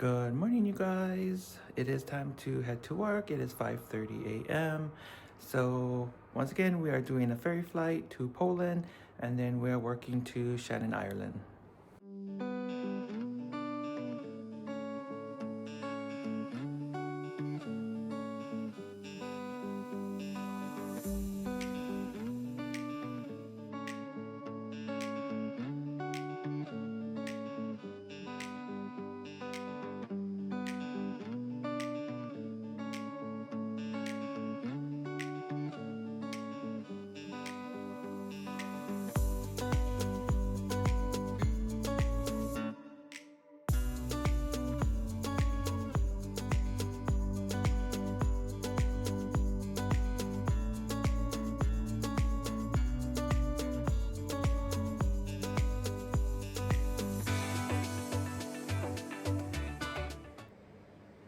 Good morning, you guys. It is time to head to work. It is 5:30 a.m. So once again, we are doing a ferry flight to Poland, and then we are working to Shannon, Ireland.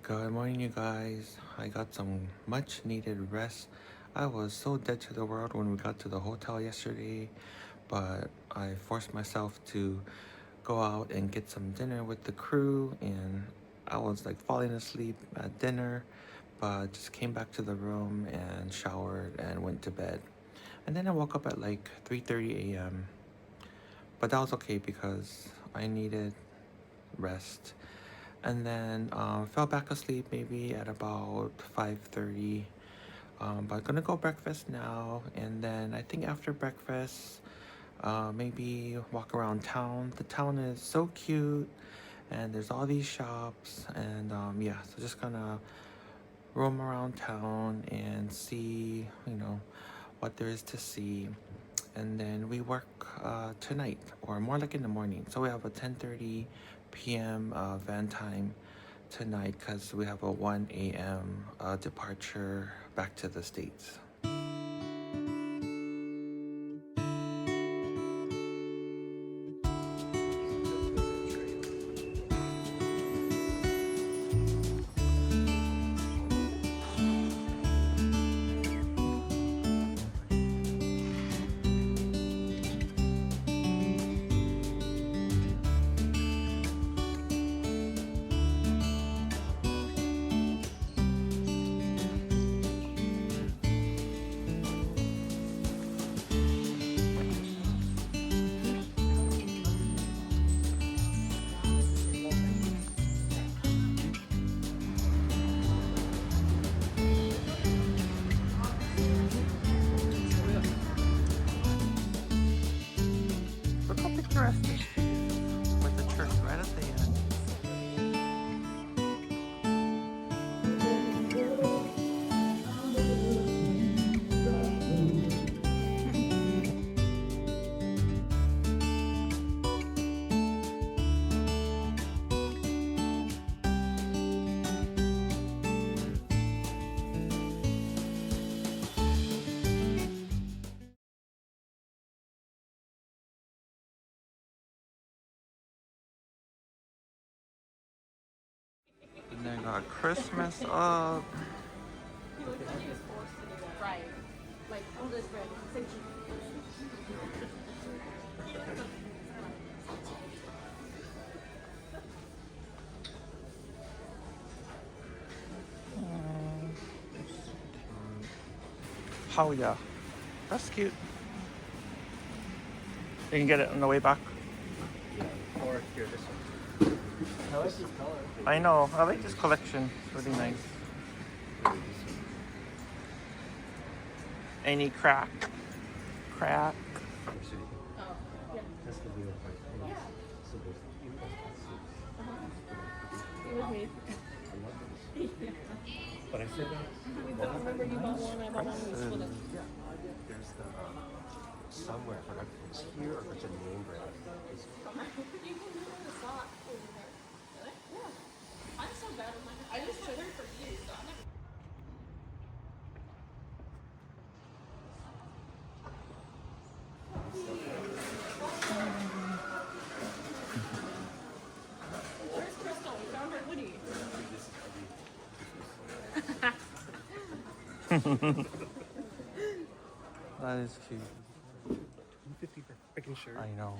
Good morning, you guys. I got some much needed rest. I was so dead to the world when we got to the hotel yesterday, but I forced myself to go out and get some dinner with the crew, and I was like falling asleep at dinner, but just came back to the room and showered and went to bed. And then I woke up at like 3:30 a.m. But that was okay because I needed rest. And then fell back asleep maybe at about 5:30. But gonna go breakfast now, and then I think after breakfast, maybe walk around town. The town is so cute, and there's all these shops, and yeah, so just gonna roam around town and see, what there is to see. And then we work tonight, or more like in the morning. So we have a 10:30 p.m. Van time tonight because we have a 1 a.m. Departure back to the States. Look how picturesque this is, with the church right at the end. And they got Christmas up. Right. Like all this red. Oh yeah, that's cute. You can get it on the way back. Or here, this one. I like this color. I know, I like this collection. It's really nice. Any crack? Crack? Oh, yeah. That's the real part. Yeah. So there's you It was me. But I said that. I remember you bought one, I bought one, we split it. There's the somewhere, I forgot if it was here or if it's a name brand. It's, You can do the sock over there. Really? Yeah. I'm so bad with my hair. I just took her for you, so I never. Where's Crystal? We found her hoodie. That is cute. $250 for a freaking shirt. I know.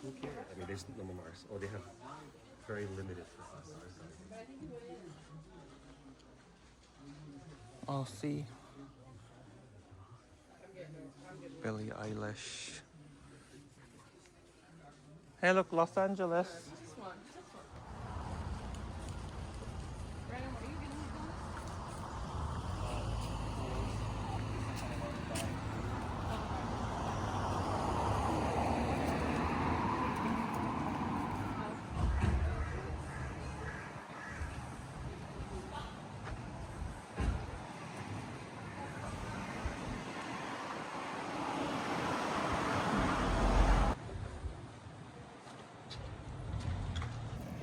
Who cares? I mean, there's no Mars. Oh, they have very limited for us. I'll see. Billie Eilish. Hey, look, Los Angeles. This one. This one. Brandon, what are you getting these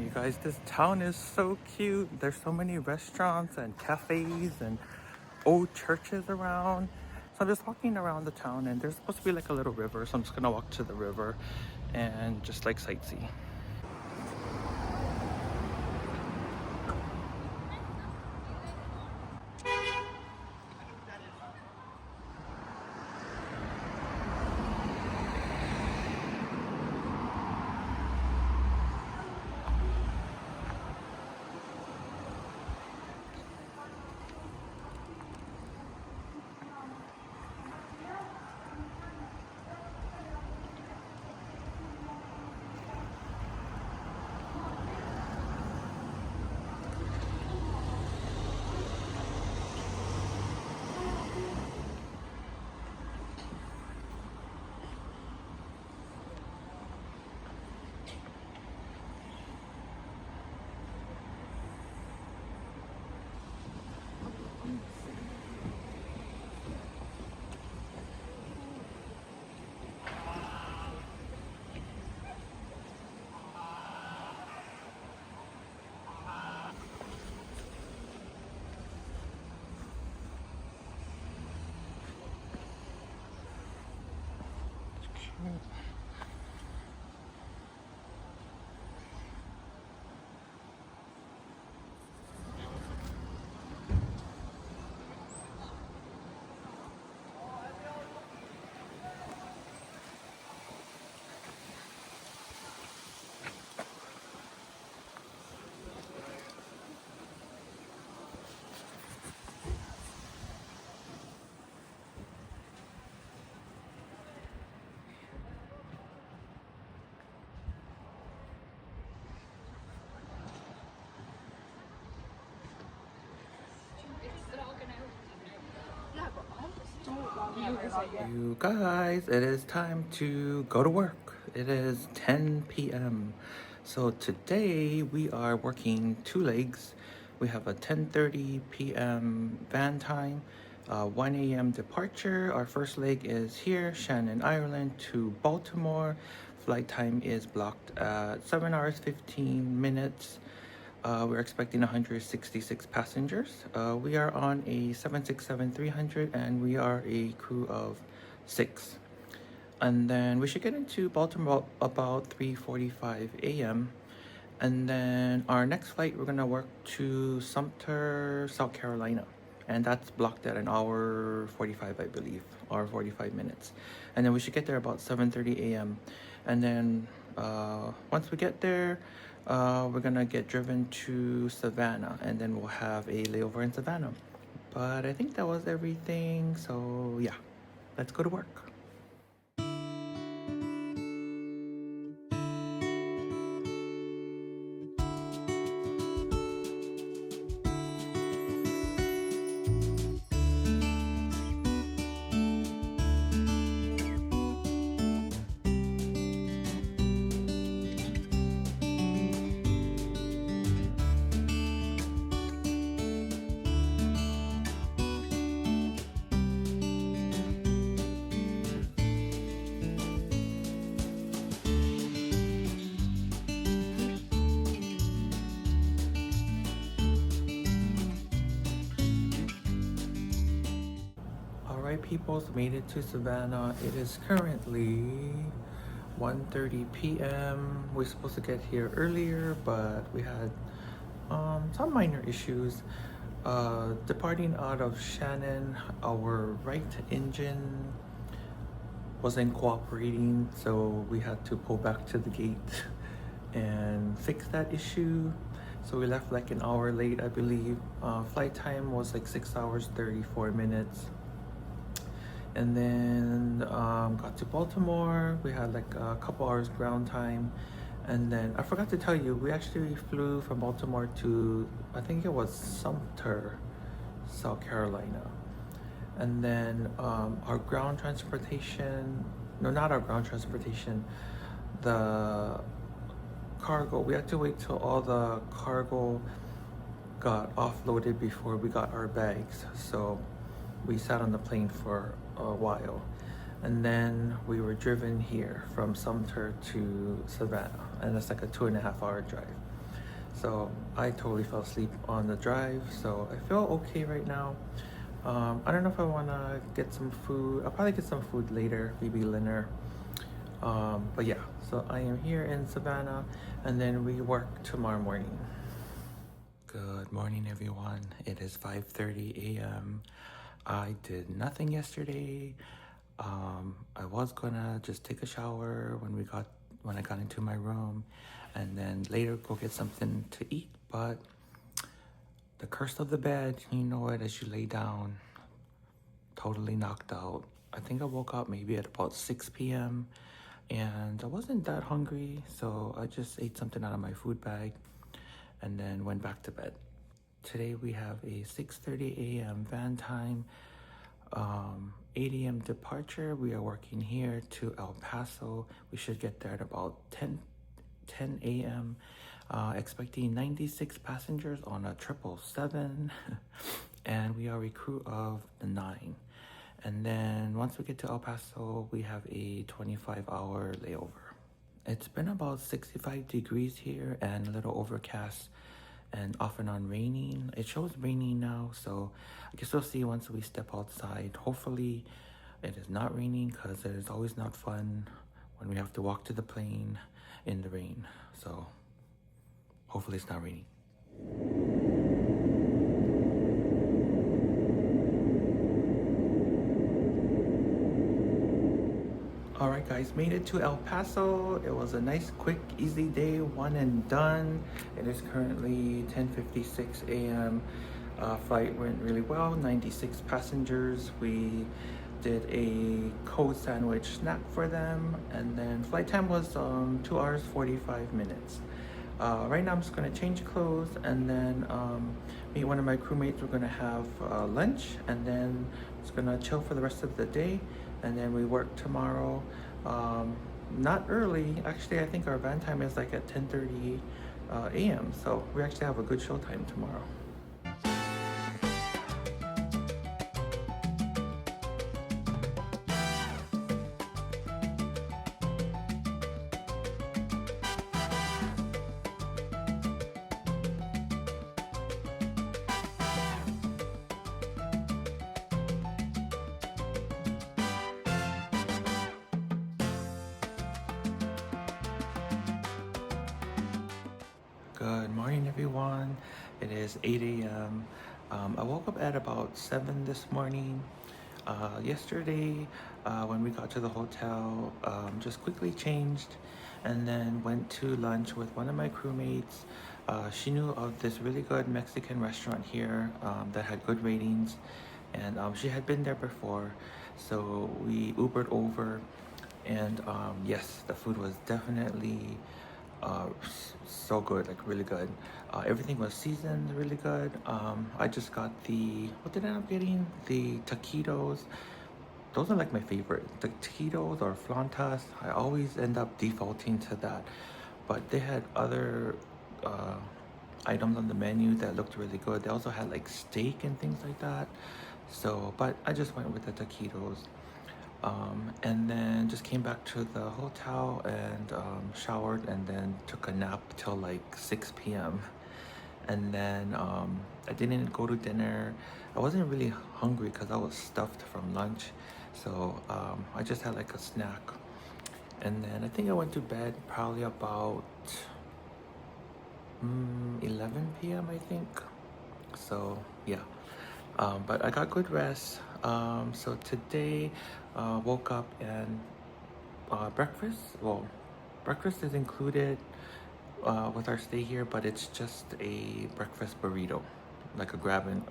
You guys, this town is so cute. There's so many restaurants and cafes and old churches around. So I'm just walking around the town, and there's supposed to be like a little river. So I'm just gonna walk to the river and just like sightsee. You guys, it is time to go to work. It is 10 p.m. So today we are working two legs. We have a 10:30 p.m. van time, 1 a.m. departure. Our first leg is here, Shannon, Ireland to Baltimore. Flight time is blocked at 7 hours 15 minutes. We're expecting 166 passengers. We are on a 767-300 and we are a crew of 6. And then we should get into Baltimore about 3:45 a.m. And then our next flight, we're gonna work to Sumter, South Carolina. And that's blocked at an hour 45, I believe, or 45 minutes. And then we should get there about 7:30 a.m. And then once we get there, we're gonna get driven to Savannah, and then we'll have a layover in Savannah. But I think that was everything. So yeah, let's go to work. Alright, peoples, made it to Savannah. It is currently 1:30 p.m. We're supposed to get here earlier, but we had some minor issues. Departing out of Shannon, our right engine wasn't cooperating, so we had to pull back to the gate. and fix that issue. So we left like an hour late, I believe. Flight time was like 6 hours 34 minutes. And then got to Baltimore. We had like a couple hours ground time. And then I forgot to tell you, we actually flew from Baltimore to, I think it was Sumter, South Carolina. And then our ground transportation, no, not our ground transportation, the cargo, we had to wait till all the cargo got offloaded before we got our bags. So we sat on the plane for a while. And then we were driven here from Sumter to Savannah, and it's like a 2.5 hour drive. So I totally fell asleep on the drive, so I feel okay right now. I don't know if I want to get some food. I'll probably get some food later, maybe dinner. But yeah, so I am here in Savannah, and then we work tomorrow morning. Good morning, everyone. It is 5:30 a.m. I did nothing yesterday. I was gonna just take a shower when I got into my room, and then later go get something to eat. But the curse of the bed, you know it, as you lay down, totally knocked out. I think I woke up maybe at about 6 p.m. and I wasn't that hungry, so I just ate something out of my food bag and then went back to bed. Today we have a 6:30 a.m. van time, 8 a.m. departure. We are working here to El Paso. We should get there at about 10 a.m. Expecting 96 passengers on a 777, and we are a crew of the 9. And then once we get to El Paso, we have a 25-hour layover. It's been about 65 degrees here and a little overcast and off and on raining. It shows raining now, so I guess we'll see once we step outside. Hopefully it is not raining, because it is always not fun when we have to walk to the plane in the rain. So hopefully it's not raining. Alright guys, made it to El Paso. It was a nice, quick, easy day, one and done. It is currently 10:56 a.m. Flight went really well, 96 passengers. We did a cold sandwich snack for them, and then flight time was 2 hours 45 minutes. Right now I'm just gonna change clothes, and then me and one of my crewmates, we're gonna have lunch, and then just gonna chill for the rest of the day, and then we work tomorrow. Not early, actually. I think our van time is like at 10:30 a.m. So we actually have a good show time tomorrow. Good morning, everyone. It is 8 a.m. I woke up at about 7 this morning. Yesterday, when we got to the hotel, just quickly changed and then went to lunch with one of my crewmates. She knew of this really good Mexican restaurant here that had good ratings, and she had been there before. So we Ubered over, and yes, the food was definitely so good, like really good. Everything was seasoned really good. I just got what did I end up getting? The taquitos. Those are like my favorite. The taquitos or flantas. I always end up defaulting to that. But they had other items on the menu that looked really good. They also had like steak and things like that. So, but I just went with the taquitos. And then just came back to the hotel and showered, and then took a nap till like 6 p.m. And then I didn't go to dinner. I wasn't really hungry because I was stuffed from lunch. So I just had like a snack. And then I think I went to bed probably about 11 p.m. I think. So yeah. But I got good rest. So today, woke up and breakfast is included with our stay here, but it's just a breakfast burrito, like a grab and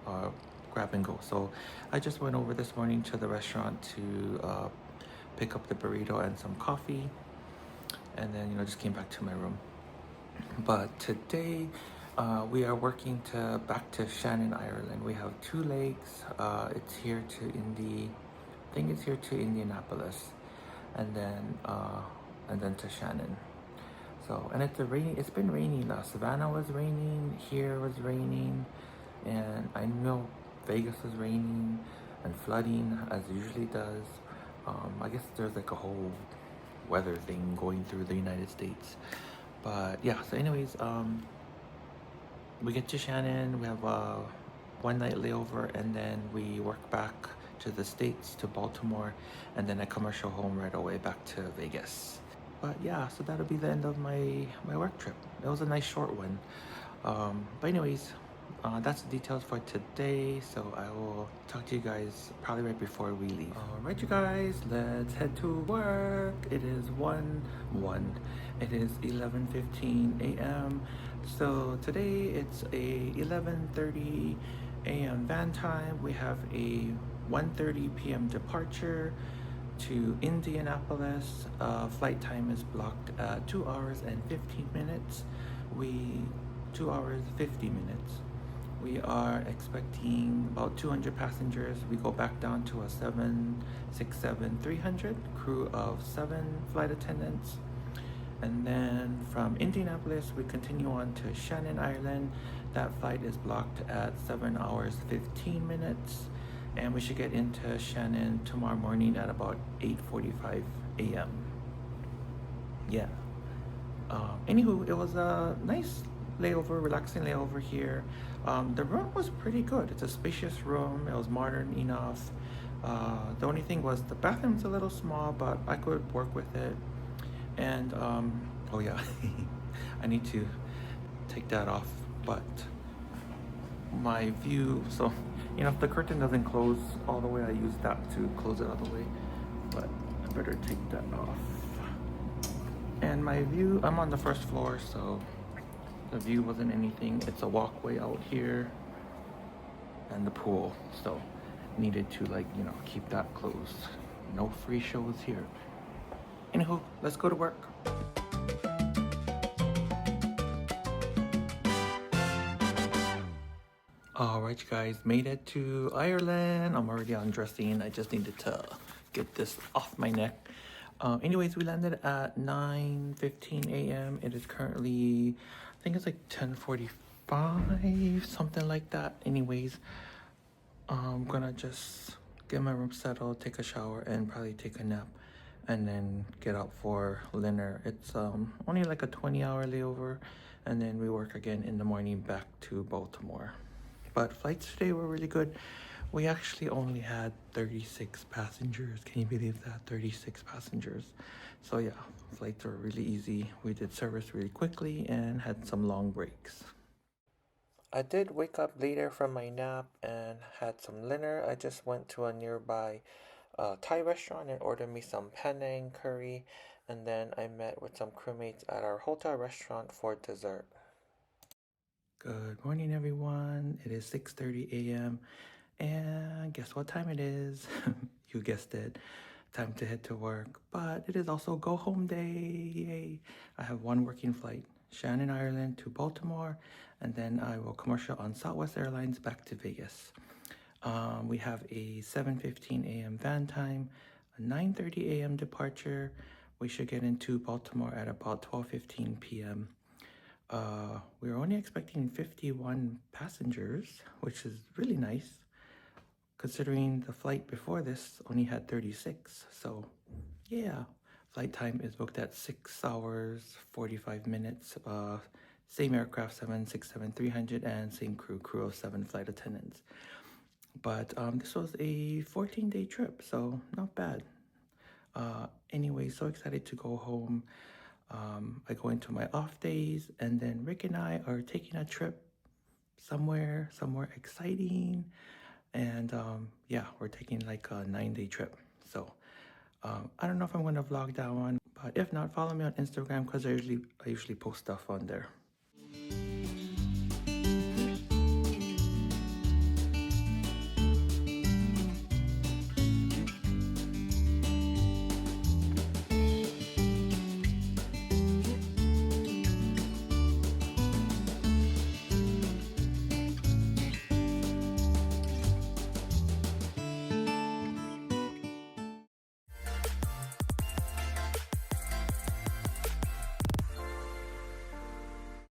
go. So I just went over this morning to the restaurant to pick up the burrito and some coffee, and then just came back to my room. But today, we are working to back to Shannon, Ireland. We have 2 legs. It's here to I think it's here to Indianapolis, and then to Shannon. So, and it's a rainy. It's been raining. Savannah was raining. Here was raining, and I know Vegas was raining and flooding as it usually does. I guess there's like a whole weather thing going through the United States. But yeah. So, anyways, we get to Shannon. We have a 1 night layover, and then we work back to the States, to Baltimore, and then a commercial home right away back to Vegas. But yeah, so that'll be the end of my work trip. It was a nice short one. But anyways, that's the details for today. So I will talk to you guys probably right before we leave. All right, you guys, let's head to work. It is 1:01. It is 11:15 a.m. So today it's a 11:30 a.m. van time. We have a 1:30 p.m. departure to Indianapolis. Flight time is blocked at 2 hours and 15 minutes. 2 hours 50 minutes. We are expecting about 200 passengers. We go back down to a 767-300 crew of 7 flight attendants. And then from Indianapolis, we continue on to Shannon, Ireland. That flight is blocked at 7 hours 15 minutes. And we should get into Shannon tomorrow morning at about 8:45 a.m. Yeah. Anywho, it was a nice layover, relaxing layover here. The room was pretty good. It's a spacious room. It was modern enough. The only thing was the bathroom's a little small, but I could work with it. And oh yeah, I need to take that off. But my view, so if the curtain doesn't close all the way, I use that to close it all the way. But I better take that off. And my view, I'm on the first floor, so the view wasn't anything. It's a walkway out here and the pool, so needed to keep that closed. No free shows here. Anywho, let's go to work. Alright, you guys, made it to Ireland. I'm already undressing. I just needed to get this off my neck. Anyways, we landed at 9:15 a.m. It is currently, I think it's like 10:45, something like that. Anyways, I'm gonna just get my room settled, take a shower, and probably take a nap, and then get out for dinner. It's only like a 20-hour layover, and then we work again in the morning back to Baltimore. But flights today were really good. We actually only had 36 passengers. Can you believe that? 36 passengers. So yeah, flights were really easy. We did service really quickly and had some long breaks. I did wake up later from my nap and had some dinner. I just went to a nearby Thai restaurant and ordered me some Penang curry. And then I met with some crewmates at our hotel restaurant for dessert. Good morning, everyone. It is 6:30 a.m. And guess what time it is? You guessed it. Time to head to work. But it is also go home day. Yay. I have one working flight, Shannon, Ireland to Baltimore, and then I will commercial on Southwest Airlines back to Vegas. We have a 7:15 a.m. van time, a 9:30 a.m. departure. We should get into Baltimore at about 12:15 p.m. We were only expecting 51 passengers, which is really nice, considering the flight before this only had 36. So, yeah, flight time is booked at 6 hours, 45 minutes. Same aircraft, 767-300, and same crew of 7 flight attendants. But this was a 14-day trip, so not bad. Anyway, so excited to go home. I go into my off days, and then Rick and I are taking a trip somewhere exciting. And yeah, we're taking like a 9-day trip. So I don't know if I'm gonna vlog that one, but if not, follow me on Instagram because I usually post stuff on there.